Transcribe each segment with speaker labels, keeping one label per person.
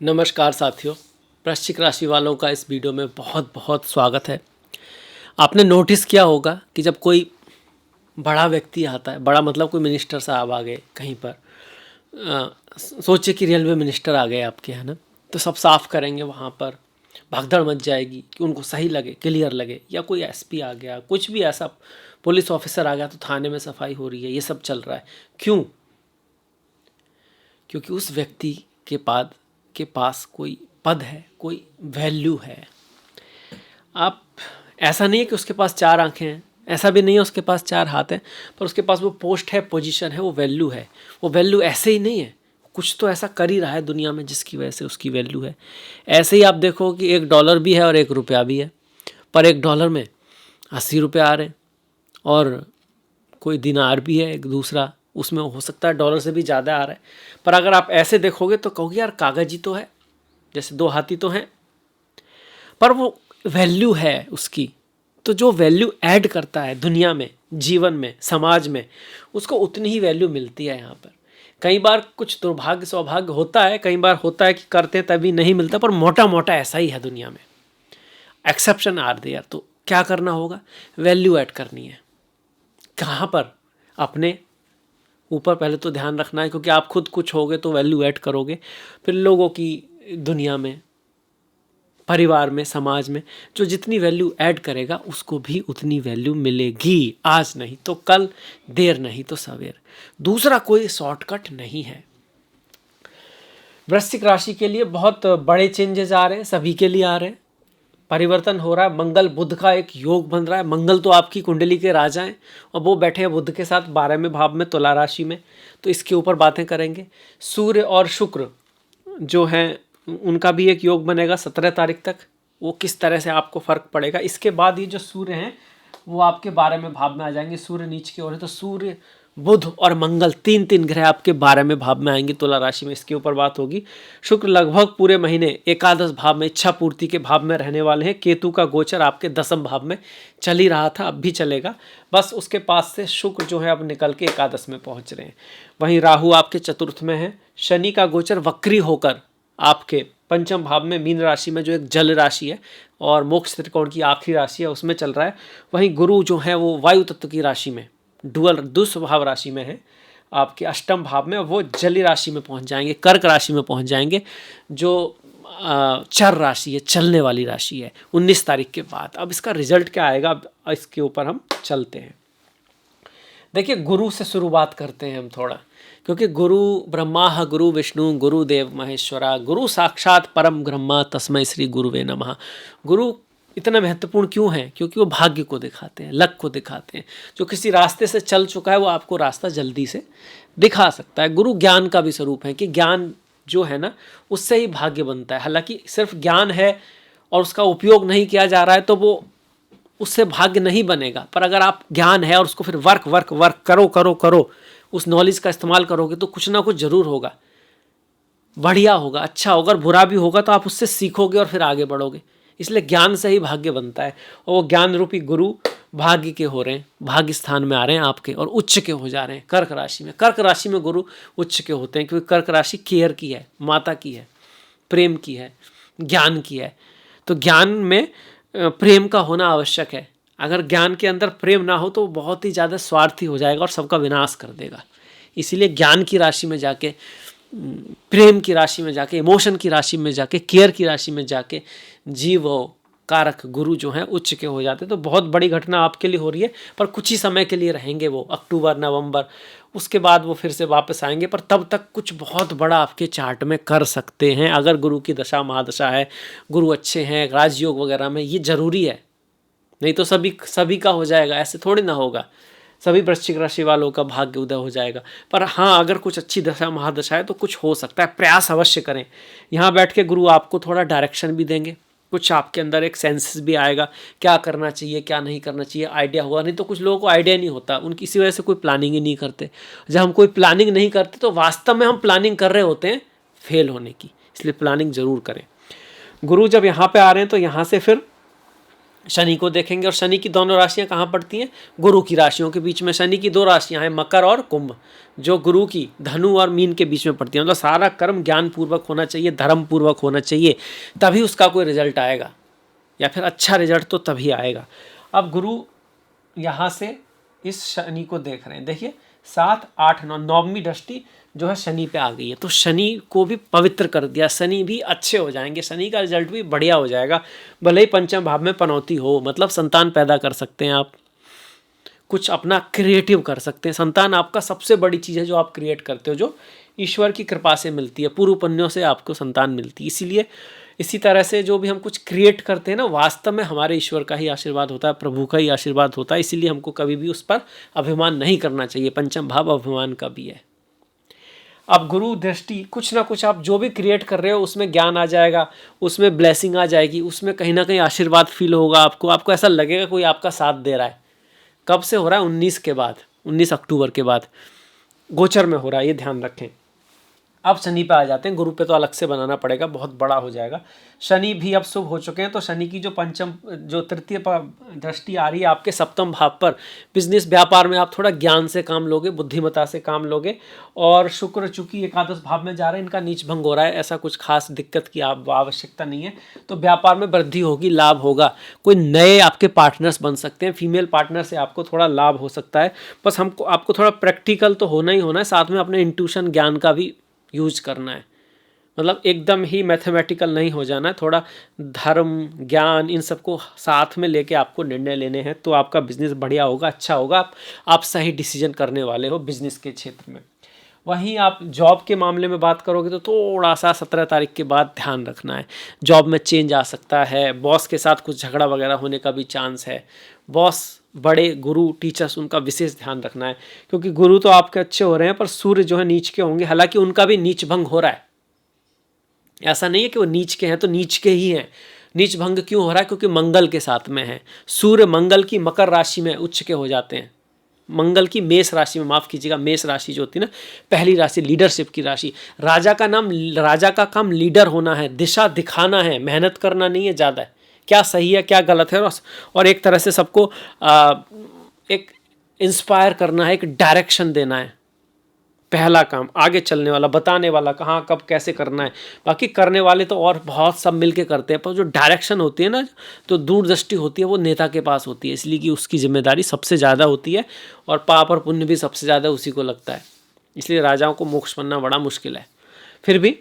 Speaker 1: नमस्कार साथियों। वृश्चिक राशि वालों का इस वीडियो में बहुत बहुत स्वागत है। आपने नोटिस किया होगा कि जब कोई बड़ा व्यक्ति आता है, बड़ा मतलब कोई मिनिस्टर साहब आ गए कहीं पर, सोचिए कि रेलवे मिनिस्टर आ गए आपके, है ना, तो सब साफ करेंगे वहाँ पर, भगदड़ मच जाएगी कि उनको सही लगे, क्लियर लगे। या कोई एसपी आ गया, कुछ भी ऐसा पुलिस ऑफिसर आ गया तो थाने में सफाई हो रही है, ये सब चल रहा है। क्यों? क्योंकि उस व्यक्ति के पास कोई पद है, कोई वैल्यू है। आप, ऐसा नहीं है कि उसके पास चार आंखें हैं, ऐसा भी नहीं है उसके पास चार हाथ हैं, पर उसके पास वो पोस्ट है, पोजीशन है, वो वैल्यू है। वो वैल्यू ऐसे ही नहीं है, कुछ तो ऐसा कर ही रहा है दुनिया में जिसकी वजह से उसकी वैल्यू है। ऐसे ही आप देखो कि $1 भी है और ₹1 भी है, पर $1 में 80 रुपये आ रहे हैं, और कोई दिनार भी है एक दूसरा, उसमें हो सकता है डॉलर से भी ज़्यादा आ रहा है। पर अगर आप ऐसे देखोगे तो कहोगे यार कागज ही तो है, जैसे दो हाथी तो हैं, पर वो वैल्यू है उसकी। तो जो वैल्यू ऐड करता है दुनिया में, जीवन में, समाज में, उसको उतनी ही वैल्यू मिलती है यहाँ पर। कई बार कुछ दुर्भाग्य सौभाग्य होता है, कई बार होता है कि करते हैं तभी नहीं मिलता, पर मोटा मोटा ऐसा ही है दुनिया में। Exception are there. तो क्या करना होगा? वैल्यू ऐड करनी है। कहाँ पर? अपने ऊपर पहले तो ध्यान रखना है, क्योंकि आप खुद कुछ होगे तो वैल्यू ऐड करोगे, फिर लोगों की, दुनिया में, परिवार में, समाज में जो जितनी वैल्यू ऐड करेगा उसको भी उतनी वैल्यू मिलेगी। आज नहीं तो कल, देर नहीं तो सवेर। दूसरा कोई शॉर्टकट नहीं है। वृश्चिक राशि के लिए बहुत बड़े चेंजेस आ रहे हैं, सभी के लिए आ रहे हैं। परिवर्तन हो रहा है। मंगल बुध का एक योग बन रहा है। मंगल तो आपकी कुंडली के राजा हैं और वो बैठे हैं बुध के साथ 12वें भाव में, तुला राशि में। तो इसके ऊपर बातें करेंगे। सूर्य और शुक्र जो हैं उनका भी एक योग बनेगा 17 तारीख तक। वो किस तरह से आपको फर्क पड़ेगा। इसके बाद ये जो सूर्य हैं वो आपके 12वें भाव में आ जाएंगे। सूर्य नीच के हो रहे हैं, तो सूर्य, बुध और मंगल, तीन तीन ग्रह आपके 12वें भाव में आएंगे तुला राशि में। इसके ऊपर बात होगी। शुक्र लगभग पूरे महीने एकादश भाव में, इच्छा पूर्ति के भाव में रहने वाले हैं। केतु का गोचर आपके 10वें भाव में चल ही रहा था, अब भी चलेगा, बस उसके पास से शुक्र जो है अब निकल के एकादश में पहुंच रहे हैं। वहीं राहु आपके चतुर्थ में है। शनि का गोचर वक्री होकर आपके 5वें भाव में, मीन राशि में, जो एक जल राशि है और मोक्ष त्रिकोण की आखिरी राशि है, उसमें चल रहा है। वहीं गुरु जो है वो वायु तत्व की राशि में, डुअल दुस्वभाव राशि में है, आपके 8वें भाव में। वो जली राशि में पहुंच जाएंगे, कर्क राशि में पहुंच जाएंगे, जो चर राशि है, चलने वाली राशि है, 19 तारीख के बाद। अब इसका रिजल्ट क्या आएगा, अब इसके ऊपर हम चलते हैं। देखिए, गुरु से शुरुआत करते हैं हम थोड़ा, क्योंकि गुरु ब्रह्मा गुरु विष्णु गुरुदेव महेश्वरा, गुरु साक्षात परम ब्रह्मा तस्मै श्री गुरुवे नमः। गुरु इतना महत्वपूर्ण क्यों है? क्योंकि वो भाग्य को दिखाते हैं, लक को दिखाते हैं। जो किसी रास्ते से चल चुका है वो आपको रास्ता जल्दी से दिखा सकता है। गुरु ज्ञान का भी स्वरूप है, कि ज्ञान जो है ना, उससे ही भाग्य बनता है। हालांकि सिर्फ ज्ञान है और उसका उपयोग नहीं किया जा रहा है तो वो, उससे भाग्य नहीं बनेगा। पर अगर आप ज्ञान है और उसको फिर वर्क वर्क वर्क करो करो करो, उस नॉलेज का इस्तेमाल करोगे तो कुछ ना कुछ जरूर होगा, बढ़िया होगा, अच्छा होगा। और बुरा भी होगा तो आप उससे सीखोगे और फिर आगे बढ़ोगे। इसलिए ज्ञान से ही भाग्य बनता है। और वो ज्ञान रूपी गुरु भाग्य के हो रहे हैं, भाग्य स्थान में आ रहे हैं आपके, और उच्च के हो जा रहे हैं कर्क राशि में। कर्क राशि में गुरु उच्च के होते हैं, क्योंकि कर्क राशि केयर की है, माता की है, प्रेम की है, ज्ञान की है। तो ज्ञान में प्रेम का होना आवश्यक है। अगर ज्ञान के अंदर प्रेम ना हो तो बहुत ही ज़्यादा स्वार्थी हो जाएगा और सबका विनाश कर देगा। इसीलिए ज्ञान की राशि में जाके, प्रेम की राशि में जाके, इमोशन की राशि में जाके, केयर की राशि में जाके जीव कारक गुरु जो हैं उच्च के हो जाते हैं। तो बहुत बड़ी घटना आपके लिए हो रही है, पर कुछ ही समय के लिए रहेंगे वो, अक्टूबर नवंबर, उसके बाद वो फिर से वापस आएंगे। पर तब तक कुछ बहुत बड़ा आपके चार्ट में कर सकते हैं, अगर गुरु की दशा महादशा है, गुरु अच्छे हैं, राजयोग वगैरह में, ये जरूरी है। नहीं तो सभी का हो जाएगा, ऐसे थोड़ी ना होगा सभी वृश्चिक राशि वालों का भाग्य उदय हो जाएगा। पर हाँ, अगर कुछ अच्छी दशा महादशा है तो कुछ हो सकता है। प्रयास अवश्य करें। यहाँ बैठ के गुरु आपको थोड़ा डायरेक्शन भी देंगे, कुछ आपके अंदर एक सेंसेस भी आएगा, क्या करना चाहिए क्या नहीं करना चाहिए, आइडिया होगा। नहीं तो कुछ लोगों को आइडिया नहीं होता, उनकी इसी वजह से कोई प्लानिंग ही नहीं करते। जब हम कोई प्लानिंग नहीं करते तो वास्तव में हम प्लानिंग कर रहे होते हैं फेल होने की। इसलिए प्लानिंग जरूर करें। गुरु जब यहाँ पे आ रहे हैं तो यहाँ से फिर शनि को देखेंगे, और शनि की दोनों राशियां कहाँ पड़ती हैं? गुरु की राशियों के बीच में। शनि की 2 राशियां हैं, मकर और कुंभ, जो गुरु की धनु और मीन के बीच में पड़ती हैं। मतलब सारा कर्म ज्ञान पूर्वक होना चाहिए, धर्म पूर्वक होना चाहिए, तभी उसका कोई रिजल्ट आएगा, या फिर अच्छा रिजल्ट तो तभी आएगा। अब गुरु यहाँ से इस शनि को देख रहे हैं, देखिए 7, 8, 9, 9वीं दृष्टि जो है शनि पे आ गई है, तो शनि को भी पवित्र कर दिया, शनि भी अच्छे हो जाएंगे, शनि का रिजल्ट भी बढ़िया हो जाएगा। भले ही पंचम भाव में पनौती हो, मतलब संतान पैदा कर सकते हैं आप, कुछ अपना क्रिएटिव कर सकते हैं। संतान आपका सबसे बड़ी चीज़ है जो आप क्रिएट करते हो, जो ईश्वर की कृपा से मिलती है, पूर्व पुण्यों से आपको संतान मिलती है। इसीलिए इसी तरह से जो भी हम कुछ क्रिएट करते हैं ना, वास्तव में हमारे ईश्वर का ही आशीर्वाद होता है, प्रभु का ही आशीर्वाद होता है। इसीलिए हमको कभी भी उस पर अभिमान नहीं करना चाहिए, पंचम भाव अभिमान का भी है। अब गुरु दृष्टि, कुछ ना कुछ आप जो भी क्रिएट कर रहे हो उसमें ज्ञान आ जाएगा, उसमें ब्लेसिंग आ जाएगी, उसमें कहीं ना कहीं आशीर्वाद फील होगा आपको, आपको ऐसा लगेगा कोई आपका साथ दे रहा है। कब से हो रहा है? 19 के बाद, 19 अक्टूबर के बाद गोचर में हो रहा है, ये ध्यान रखें। अब शनि पे आ जाते हैं, गुरु पे तो अलग से बनाना पड़ेगा, बहुत बड़ा हो जाएगा। शनि भी अब शुभ हो चुके हैं, तो शनि की जो तृतीय दृष्टि आ रही है आपके सप्तम भाव पर, बिजनेस व्यापार में आप थोड़ा ज्ञान से काम लोगे, बुद्धिमता से काम लोगे। और शुक्र चूंकि एकादश भाव में जा रहे हैं, इनका नीच भंग हो रहा है, ऐसा कुछ खास दिक्कत की आवश्यकता नहीं है। तो व्यापार में वृद्धि होगी, लाभ होगा, कोई नए आपके पार्टनर्स बन सकते हैं, फीमेल पार्टनर से आपको थोड़ा लाभ हो सकता है। बस आपको थोड़ा प्रैक्टिकल तो होना ही होना है, साथ में अपने इंट्यूशन ज्ञान का भी यूज करना है। मतलब एकदम ही मैथमेटिकल नहीं हो जाना है, थोड़ा धर्म ज्ञान इन सबको साथ में लेके आपको निर्णय लेने हैं, तो आपका बिजनेस बढ़िया होगा, अच्छा होगा, आप सही डिसीजन करने वाले हो बिजनेस के क्षेत्र में। वहीं आप जॉब के मामले में बात करोगे तो थोड़ा सा 17 तारीख के बाद ध्यान रखना है, जॉब में चेंज आ सकता है, बॉस के साथ कुछ झगड़ा वगैरह होने का भी चांस है। बॉस, बड़े गुरु, टीचर्स, उनका विशेष ध्यान रखना है, क्योंकि गुरु तो आपके अच्छे हो रहे हैं पर सूर्य जो है नीच के होंगे, हालांकि उनका भी नीच भंग हो रहा है। ऐसा नहीं है कि वो नीच के हैं तो नीच के ही हैं। नीच भंग क्यों हो रहा है? क्योंकि मंगल के साथ में है। सूर्य मंगल की मकर राशि में उच्च के हो जाते हैं, मंगल की मेष राशि में, माफ कीजिएगा, मेष राशि जो होती है ना, पहली राशि, लीडरशिप की राशि। राजा का काम लीडर होना है, दिशा दिखाना है, मेहनत करना नहीं है ज़्यादा, क्या सही है क्या गलत है, और एक तरह से सबको एक इंस्पायर करना है, एक डायरेक्शन देना है। पहला काम, आगे चलने वाला, बताने वाला, कहाँ कब कैसे करना है। बाकी करने वाले तो और बहुत सब मिल के करते हैं, पर जो डायरेक्शन होती है ना, तो दूरदृष्टि होती है, वो नेता के पास होती है, इसलिए कि उसकी जिम्मेदारी सबसे ज़्यादा होती है, और पाप और पुण्य भी सबसे ज़्यादा उसी को लगता है। इसलिए राजाओं को मोक्ष बनना बड़ा मुश्किल है। फिर भी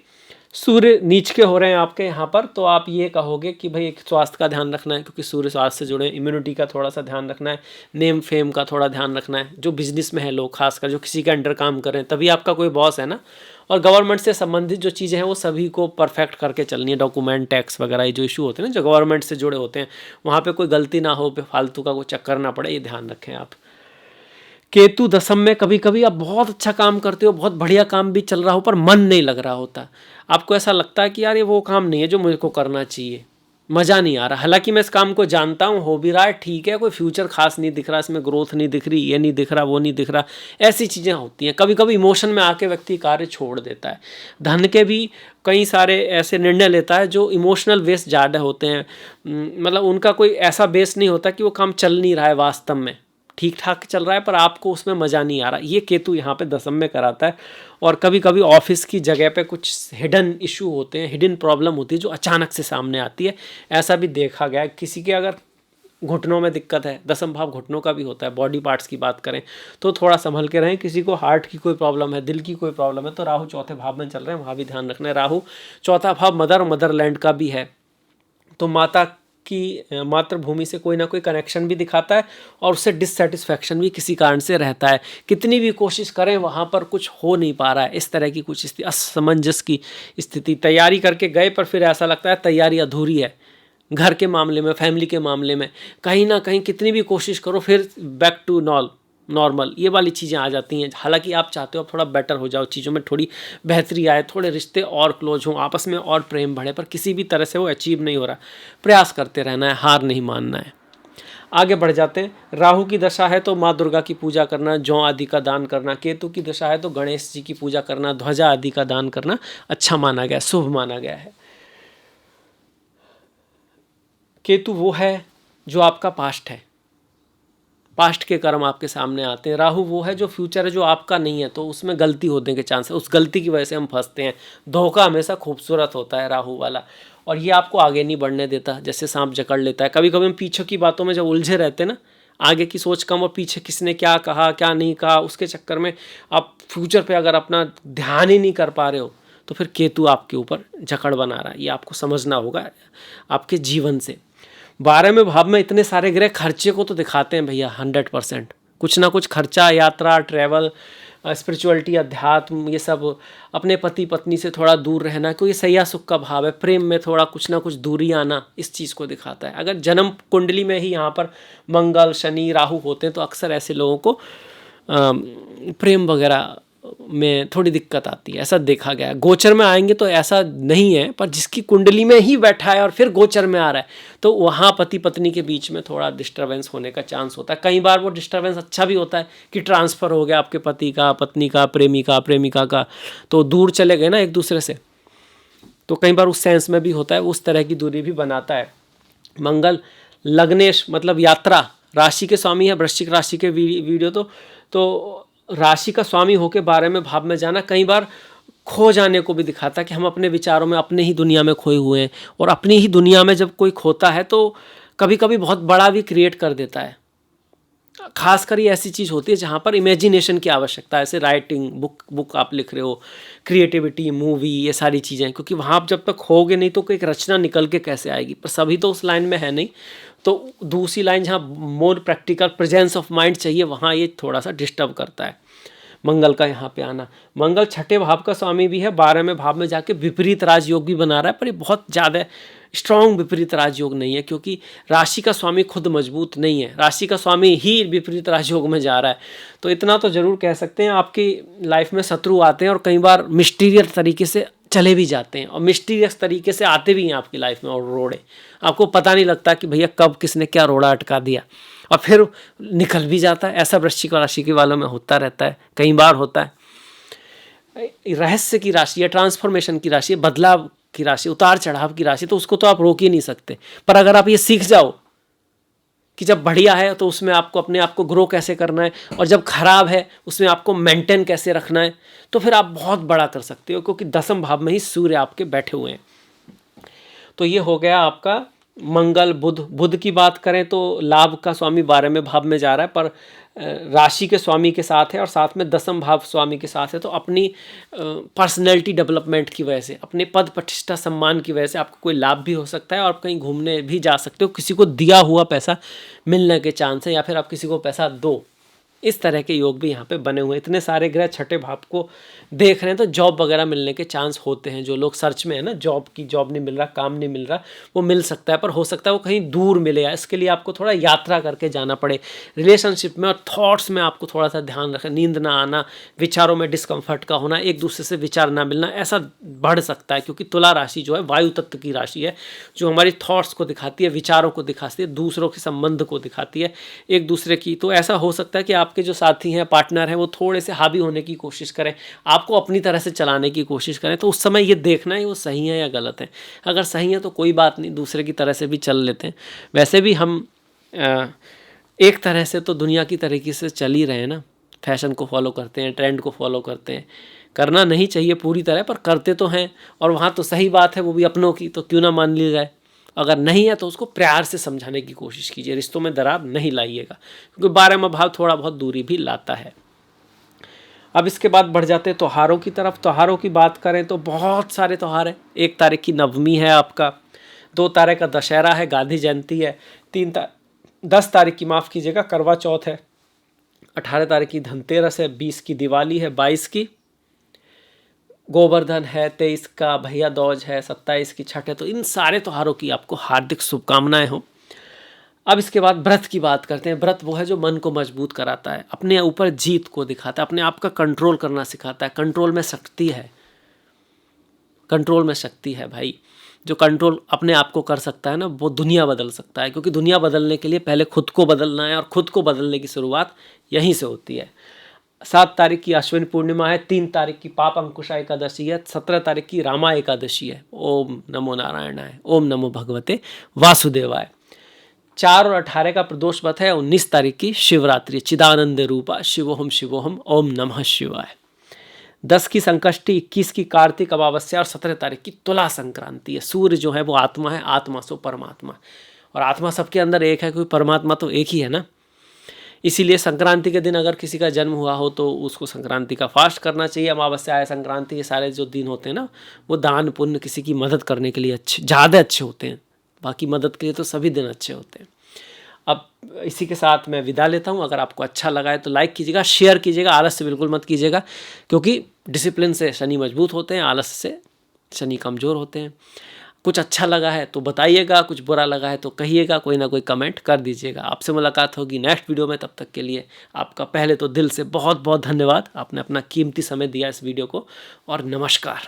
Speaker 1: सूर्य नीच के हो रहे हैं आपके यहाँ पर, तो आप ये कहोगे कि भाई एक स्वास्थ्य का ध्यान रखना है, क्योंकि सूर्य स्वास्थ्य से जुड़े, इम्यूनिटी का थोड़ा सा ध्यान रखना है, नेम फेम का थोड़ा ध्यान रखना है। जो बिजनेस में है लोग, खासकर जो किसी के अंडर काम कर रहे हैं, तभी आपका कोई बॉस है ना। और गवर्नमेंट से संबंधित जो चीज़ें हैं वो सभी को परफेक्ट करके चलनी है, डॉक्यूमेंट, टैक्स वगैरह, ये जो इशू होते हैं ना, जो गवर्नमेंट से जुड़े होते हैं, वहाँ पर कोई गलती ना हो, फालतू का कोई चक्कर ना पड़े, ये ध्यान रखें आप। केतु दशम में, कभी कभी आप बहुत अच्छा काम करते हो, बहुत बढ़िया काम भी चल रहा हो, पर मन नहीं लग रहा होता, आपको ऐसा लगता है कि यार ये वो काम नहीं है जो मुझे को करना चाहिए, मज़ा नहीं आ रहा। हालांकि मैं इस काम को जानता हूँ, हो भी रहा है, ठीक है, कोई फ्यूचर खास नहीं दिख रहा, इसमें ग्रोथ नहीं दिख रही, ये नहीं दिख रहा, वो नहीं दिख रहा, ऐसी चीज़ें होती हैं। कभी कभी इमोशन में आके व्यक्ति कार्य छोड़ देता है। धन के भी कई सारे ऐसे निर्णय लेता है जो इमोशनल बेस ज़्यादा होते हैं, मतलब उनका कोई ऐसा बेस नहीं होता कि वो काम चल नहीं रहा है, वास्तव में ठीक ठाक चल रहा है, पर आपको उसमें मज़ा नहीं आ रहा। ये केतु यहाँ पे दशम में कराता है। और कभी कभी ऑफिस की जगह पे कुछ हिडन इशू होते हैं, हिडन प्रॉब्लम होती है जो अचानक से सामने आती है, ऐसा भी देखा गया है। किसी के अगर घुटनों में दिक्कत है, दशम भाव घुटनों का भी होता है, बॉडी पार्ट्स की बात करें तो थोड़ा संभल के रहें। किसी को हार्ट की कोई प्रॉब्लम है, दिल की कोई प्रॉब्लम है, तो राहु चौथे भाव में चल रहे हैं, वहाँ भी ध्यान रखना है। राहु चौथा भाव मदरलैंड का भी है, तो माता की मातृभूमि से कोई ना कोई कनेक्शन भी दिखाता है, और उससे डिससेटिस्फैक्शन भी किसी कारण से रहता है। कितनी भी कोशिश करें वहाँ पर कुछ हो नहीं पा रहा है, इस तरह की कुछ असमंजस की स्थिति। तैयारी करके गए पर फिर ऐसा लगता है तैयारी अधूरी है। घर के मामले में, फैमिली के मामले में, कहीं ना कहीं कितनी भी कोशिश करो फिर बैक टू नॉर्मल, ये वाली चीज़ें आ जाती हैं। हालांकि आप चाहते हो आप थोड़ा बेटर हो जाओ, चीज़ों में थोड़ी बेहतरी आए, थोड़े रिश्ते और क्लोज हों, आपस में और प्रेम बढ़े, पर किसी भी तरह से वो अचीव नहीं हो रहा। प्रयास करते रहना है, हार नहीं मानना है। आगे बढ़ जाते हैं। राहु की दशा है तो माँ दुर्गा की पूजा करना, जौ आदि का दान करना। केतु की दशा है तो गणेश जी की पूजा करना, ध्वजा आदि का दान करना अच्छा माना गया, शुभ माना गया है। केतु वो है जो आपका पास्ट है, पास्ट के कर्म आपके सामने आते हैं। राहु वो है जो फ्यूचर है, जो आपका नहीं है, तो उसमें गलती होने के चांस है, उस गलती की वजह से हम फंसते हैं। धोखा हमेशा खूबसूरत होता है राहु वाला, और ये आपको आगे नहीं बढ़ने देता, जैसे सांप जकड़ लेता है। कभी कभी हम पीछे की बातों में जब उलझे रहते हैं ना, आगे की सोच कम और पीछे किसने क्या कहा क्या नहीं कहा, उसके चक्कर में आप फ्यूचर पे अगर अपना ध्यान ही नहीं कर पा रहे हो, तो फिर केतु आपके ऊपर जकड़ बना रहा है। ये आपको समझना होगा आपके जीवन से। 12वें भाव में इतने सारे ग्रह खर्चे को तो दिखाते हैं भैया 100%। कुछ ना कुछ खर्चा, यात्रा, ट्रैवल, स्पिरिचुअलिटी, अध्यात्म, ये सब। अपने पति पत्नी से थोड़ा दूर रहना, कोई सैया सुख का भाव है, प्रेम में थोड़ा कुछ ना कुछ दूरी आना, इस चीज़ को दिखाता है। अगर जन्म कुंडली में ही यहाँ पर मंगल, शनि, राहु होते हैं, तो अक्सर ऐसे लोगों को प्रेम वगैरह में थोड़ी दिक्कत आती है, ऐसा देखा गया है। गोचर में आएंगे तो ऐसा नहीं है, पर जिसकी कुंडली में ही बैठा है और फिर गोचर में आ रहा है, तो वहाँ पति पत्नी के बीच में थोड़ा डिस्टर्बेंस होने का चांस होता है। कई बार वो डिस्टर्बेंस अच्छा भी होता है कि ट्रांसफ़र हो गया आपके पति का, पत्नी का, प्रेमिका का, तो दूर चले गए ना एक दूसरे से, तो कई बार उस सेंस में भी होता है, उस तरह की दूरी भी बनाता है। मंगल लग्नेश मतलब यात्रा, राशि के स्वामी है, वृश्चिक राशि के वीडियो तो राशि का स्वामी होके 12वें भाव में जाना कई बार खो जाने को भी दिखाता है, कि हम अपने विचारों में अपने ही दुनिया में खोए हुए हैं। और अपनी ही दुनिया में जब कोई खोता है तो कभी कभी बहुत बड़ा भी क्रिएट कर देता है। खासकर ये ऐसी चीज़ होती है जहाँ पर इमेजिनेशन की आवश्यकता है, ऐसे राइटिंग, बुक आप लिख रहे हो, क्रिएटिविटी, मूवी, ये सारी चीज़ें, क्योंकि वहाँ आप जब तक होगे नहीं तो कोई एक रचना निकल के कैसे आएगी। पर सभी तो उस लाइन में है नहीं, तो दूसरी लाइन जहाँ more practical presence of mind चाहिए, वहाँ ये थोड़ा सा डिस्टर्ब करता है मंगल का यहाँ पे आना। मंगल 6ठे भाव का स्वामी भी है, 12वें भाव में जाके विपरीत राजयोग भी बना रहा है, पर ये बहुत ज़्यादा स्ट्रॉन्ग विपरीत राजयोग नहीं है, क्योंकि राशि का स्वामी खुद मजबूत नहीं है, राशि का स्वामी ही विपरीत राजयोग में जा रहा है। तो इतना तो जरूर कह सकते हैं, आपकी लाइफ में शत्रु आते हैं और कई बार मिस्टीरियस तरीके से चले भी जाते हैं, और मिस्टीरियस तरीके से आते भी हैं आपकी लाइफ में, और रोड़े आपको पता नहीं लगता कि भैया कब किसने क्या रोड़ा अटका दिया, और फिर निकल भी जाता है। ऐसा वृश्चिक राशि के वालों में होता रहता है, कई बार होता है। रहस्य की राशि है, ट्रांसफॉर्मेशन की राशि है, बदलाव की राशि, उतार चढ़ाव की राशि, तो उसको तो आप रोक ही नहीं सकते। पर अगर आप ये सीख जाओ कि जब बढ़िया है तो उसमें आपको अपने आप को ग्रो कैसे करना है, और जब खराब है उसमें आपको मेंटेन कैसे रखना है, तो फिर आप बहुत बड़ा कर सकते हो, क्योंकि 10वें भाव में ही सूर्य आपके बैठे हुए हैं। तो ये हो गया आपका मंगल बुध। बुध की बात करें तो लाभ का स्वामी 12वें भाव में जा रहा है, पर राशि के स्वामी के साथ है, और साथ में 10वें भाव स्वामी के साथ है। तो अपनी पर्सनैलिटी डेवलपमेंट की वजह से, अपने पद प्रतिष्ठा सम्मान की वजह से आपको कोई लाभ भी हो सकता है, और आप कहीं घूमने भी जा सकते हो, किसी को दिया हुआ पैसा मिलने के चांस है, या फिर आप किसी को पैसा दो, इस तरह के योग भी यहाँ पे बने हुए हैं। इतने सारे ग्रह 6ठे भाव को देख रहे हैं, तो जॉब वगैरह मिलने के चांस होते हैं। जो लोग सर्च में है ना, जॉब नहीं मिल रहा, काम नहीं मिल रहा, वो मिल सकता है, पर हो सकता है वो कहीं दूर मिले, या इसके लिए आपको थोड़ा यात्रा करके जाना पड़े। रिलेशनशिप में और थॉट्स में आपको थोड़ा सा ध्यान रखें, नींद ना आना, विचारों में डिस्कम्फर्ट का होना, एक दूसरे से विचार ना मिलना, ऐसा बढ़ सकता है। क्योंकि तुला राशि जो है वायु तत्व की राशि है, जो हमारी थॉट्स को दिखाती है, विचारों को दिखाती है, दूसरों के संबंध को दिखाती है, एक दूसरे की। तो ऐसा हो सकता है कि आपके जो साथी हैं, पार्टनर हैं, वो थोड़े से हावी होने की कोशिश करें, आपको अपनी तरह से चलाने की कोशिश करें। तो उस समय ये देखना है वो सही है या गलत है। अगर सही है तो कोई बात नहीं, दूसरे की तरह से भी चल लेते हैं। वैसे भी हम एक तरह से तो दुनिया की तरीके से चल ही रहे हैं ना, फैशन को फॉलो करते हैं, ट्रेंड को फॉलो करते हैं। करना नहीं चाहिए पूरी तरह, पर करते तो हैं, और वहाँ तो सही बात है, वो भी अपनों की, तो क्यों ना मान ली जाए। अगर नहीं है तो उसको प्यार से समझाने की कोशिश कीजिए, रिश्तों में दरार नहीं लाइएगा, क्योंकि 12वां भाव थोड़ा बहुत दूरी भी लाता है। अब इसके बाद बढ़ जाते हैं त्योहारों की तरफ। त्योहारों की बात करें तो बहुत सारे त्यौहार हैं। 1 तारीख की नवमी है आपका, 2 तारीख का दशहरा है, गांधी जयंती है, 10 तारीख की माफ़ कीजिएगा करवा चौथ है, 18 तारीख की धनतेरस है, 20 की दिवाली है, 22 की गोवर्धन है, 23 का भैया दूज है, 27 की छठ है। तो इन सारे त्योहारों की आपको हार्दिक शुभकामनाएं हो। अब इसके बाद व्रत की बात करते हैं। व्रत वो है जो मन को मजबूत कराता है, अपने ऊपर जीत को दिखाता है, अपने आप का कंट्रोल करना सिखाता है। कंट्रोल में शक्ति है, कंट्रोल में शक्ति है भाई। जो कंट्रोल अपने आप को कर सकता है ना, वो दुनिया बदल सकता है, क्योंकि दुनिया बदलने के लिए पहले खुद को बदलना है, और खुद को बदलने की शुरुआत यहीं से होती है। 7 तारीख की अश्विनी पूर्णिमा है, 3 तारीख की पाप अंकुशा एकादशी है, 17 तारीख की रामा एकादशी है। ओम नमो नारायणाय, ओम नमो भगवते वासुदेवाय। 4 और 18 का प्रदोष व्रत है। 19 तारीख की शिवरात्रि, चिदानंद रूपा शिवोहम शिवोहम ओम नमः शिवाय। 10 की संकष्टी, 21 की कार्तिक अमावस्या और 17 तारीख की तुला संक्रांति है। सूर्य जो है वो आत्मा है, आत्मा सो परमात्मा, और आत्मा सबके अंदर एक है, क्योंकि परमात्मा तो एक ही है ना। इसीलिए संक्रांति के दिन अगर किसी का जन्म हुआ हो तो उसको संक्रांति का फास्ट करना चाहिए। अमावस्या है, संक्रांति, ये सारे जो दिन होते हैं ना, वो दान पुण्य, किसी की मदद करने के लिए अच्छे, ज़्यादा अच्छे होते हैं। बाकी मदद के लिए तो सभी दिन अच्छे होते हैं। अब इसी के साथ मैं विदा लेता हूँ। अगर आपको अच्छा लगा है तो लाइक कीजिएगा, शेयर कीजिएगा, आलस से बिल्कुल मत कीजिएगा, क्योंकि डिसिप्लिन से शनि मजबूत होते हैं, आलस से शनि कमज़ोर होते हैं। कुछ अच्छा लगा है तो बताइएगा, कुछ बुरा लगा है तो कहिएगा, कोई ना कोई कमेंट कर दीजिएगा। आपसे मुलाकात होगी नेक्स्ट वीडियो में, तब तक के लिए आपका पहले तो दिल से बहुत बहुत धन्यवाद। आपने अपना कीमती समय दिया इस वीडियो को, और नमस्कार।